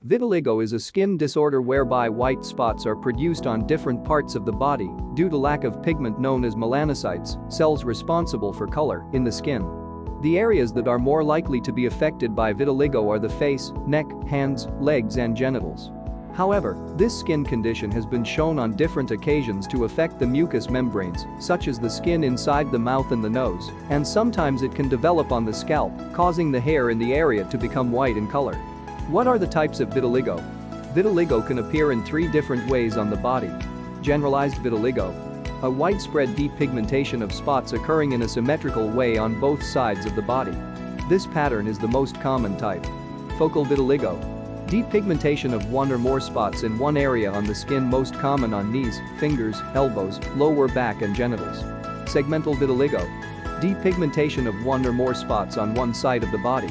Vitiligo is a skin disorder whereby white spots are produced on different parts of the body due to lack of pigment known as melanocytes, cells responsible for color in the skin. The areas that are more likely to be affected by vitiligo are the face, neck, hands, legs and genitals. However, this skin condition has been shown on different occasions to affect the mucous membranes, such as the skin inside the mouth and the nose, and sometimes it can develop on the scalp, causing the hair in the area to become white in color. What are the types of vitiligo? Vitiligo can appear in 3 different ways on the body. Generalized vitiligo. A widespread depigmentation of spots occurring in a symmetrical way on both sides of the body. This pattern is the most common type. Focal vitiligo. Depigmentation of 1 or more spots in one area on the skin, most common on knees, fingers, elbows, lower back and genitals. Segmental vitiligo. Depigmentation of 1 or more spots on one side of the body.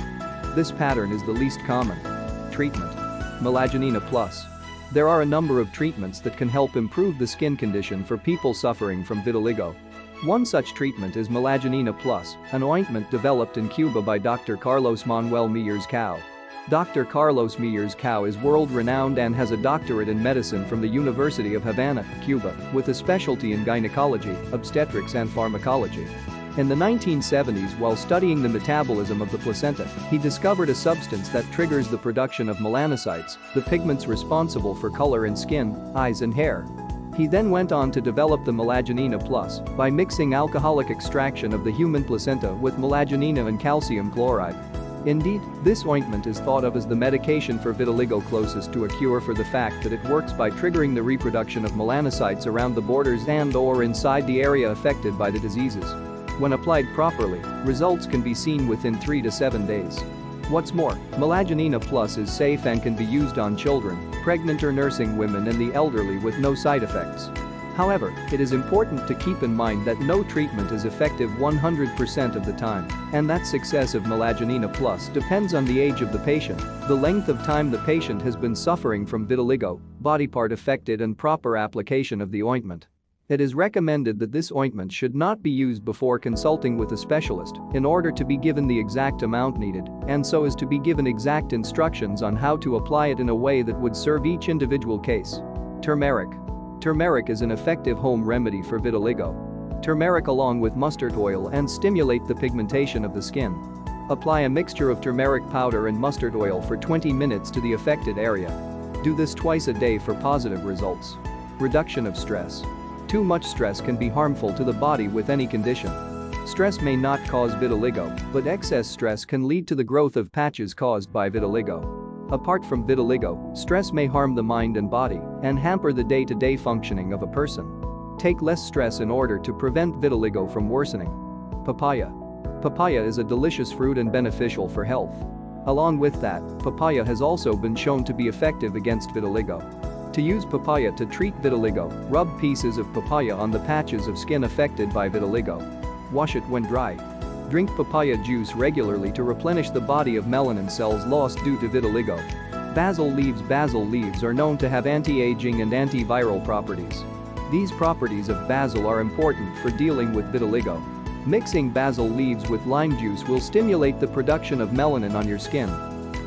This pattern is the least common. Treatment. Melanina Plus. There are a number of treatments that can help improve the skin condition for people suffering from vitiligo. One such treatment is Melanina Plus, an ointment developed in Cuba by Dr. Carlos Manuel Mejías-Cao. Dr. Carlos Mejías-Cao is world-renowned and has a doctorate in medicine from the University of Havana, Cuba, with a specialty in gynecology, obstetrics and pharmacology. In the 1970s, while studying the metabolism of the placenta, he discovered a substance that triggers the production of melanocytes, the pigments responsible for color in skin, eyes and hair. He then went on to develop the Melanina Plus by mixing alcoholic extraction of the human placenta with melanina and calcium chloride. Indeed, this ointment is thought of as the medication for vitiligo closest to a cure for the fact that it works by triggering the reproduction of melanocytes around the borders and/or inside the area affected by the diseases. When applied properly, results can be seen within 3 to 7 days. What's more, Melanina Plus is safe and can be used on children, pregnant or nursing women and the elderly with no side effects. However, it is important to keep in mind that no treatment is effective 100% of the time, and that success of Melanina Plus depends on the age of the patient, the length of time the patient has been suffering from vitiligo, body part affected and proper application of the ointment. It is recommended that this ointment should not be used before consulting with a specialist in order to be given the exact amount needed and so as to be given exact instructions on how to apply it in a way that would serve each individual case. Turmeric. Turmeric is an effective home remedy for vitiligo. Turmeric along with mustard oil and stimulate the pigmentation of the skin. Apply a mixture of turmeric powder and mustard oil for 20 minutes to the affected area. Do this twice a day for positive results. Reduction of stress. Too much stress can be harmful to the body with any condition. Stress may not cause vitiligo, but excess stress can lead to the growth of patches caused by vitiligo. Apart from vitiligo, stress may harm the mind and body and hamper the day-to-day functioning of a person. Take less stress in order to prevent vitiligo from worsening. Papaya. Papaya is a delicious fruit and beneficial for health. Along with that, papaya has also been shown to be effective against vitiligo. To use papaya to treat vitiligo, rub pieces of papaya on the patches of skin affected by vitiligo. Wash it when dry. Drink papaya juice regularly to replenish the body of melanin cells lost due to vitiligo. Basil leaves. Basil leaves are known to have anti-aging and antiviral properties. These properties of basil are important for dealing with vitiligo. Mixing basil leaves with lime juice will stimulate the production of melanin on your skin.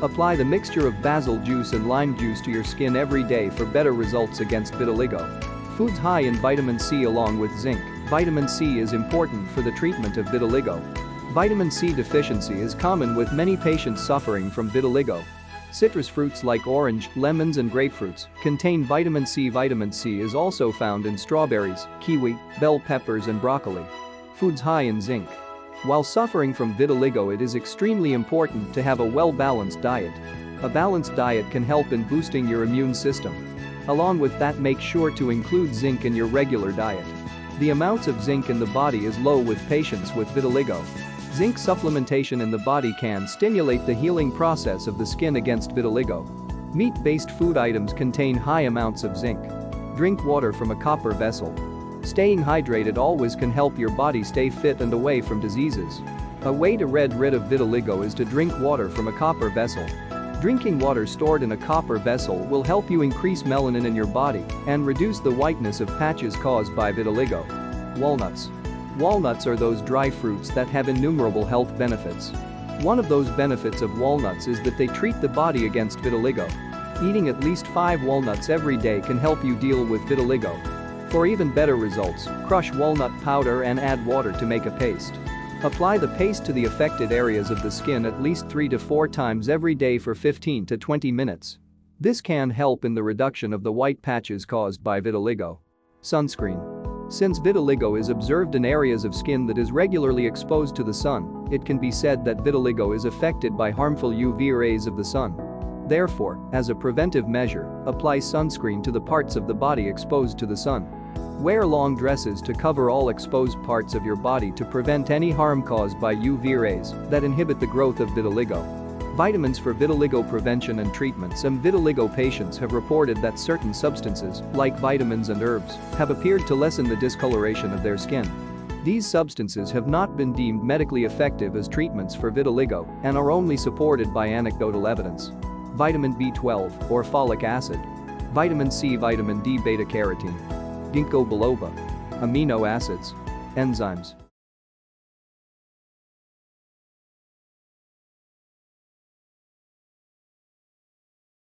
Apply the mixture of basil juice and lime juice to your skin every day for better results against vitiligo. Foods high in vitamin C along with zinc. Vitamin C is important for the treatment of vitiligo. Vitamin C deficiency is common with many patients suffering from vitiligo. Citrus fruits like orange, lemons and grapefruits contain vitamin C. Vitamin C is also found in strawberries, kiwi, bell peppers and broccoli. Foods high in zinc. While suffering from vitiligo, it is extremely important to have a well-balanced diet. A balanced diet can help in boosting your immune system. Along with that, make sure to include zinc in your regular diet. The amounts of zinc in the body is low with patients with vitiligo. Zinc supplementation in the body can stimulate the healing process of the skin against vitiligo. Meat-based food items contain high amounts of zinc. Drink water from a copper vessel. Staying hydrated always can help your body stay fit and away from diseases. A way to get rid of vitiligo is to drink water from a copper vessel. Drinking water stored in a copper vessel will help you increase melanin in your body and reduce the whiteness of patches caused by vitiligo. Walnuts. Walnuts are those dry fruits that have innumerable health benefits. One of those benefits of walnuts is that they treat the body against vitiligo. Eating at least 5 walnuts every day can help you deal with vitiligo. For even better results, crush walnut powder and add water to make a paste. Apply the paste to the affected areas of the skin at least 3 to 4 times every day for 15 to 20 minutes. This can help in the reduction of the white patches caused by vitiligo. Sunscreen. Since vitiligo is observed in areas of skin that is regularly exposed to the sun, it can be said that vitiligo is affected by harmful UV rays of the sun. Therefore, as a preventive measure, apply sunscreen to the parts of the body exposed to the sun. Wear long dresses to cover all exposed parts of your body to prevent any harm caused by UV rays that inhibit the growth of vitiligo. Vitamins for vitiligo prevention and treatment. Some vitiligo patients have reported that certain substances, like vitamins and herbs, have appeared to lessen the discoloration of their skin. These substances have not been deemed medically effective as treatments for vitiligo and are only supported by anecdotal evidence. Vitamin B12 or folic acid. Vitamin C, vitamin D, beta-carotene. Ginkgo biloba. Amino acids. Enzymes.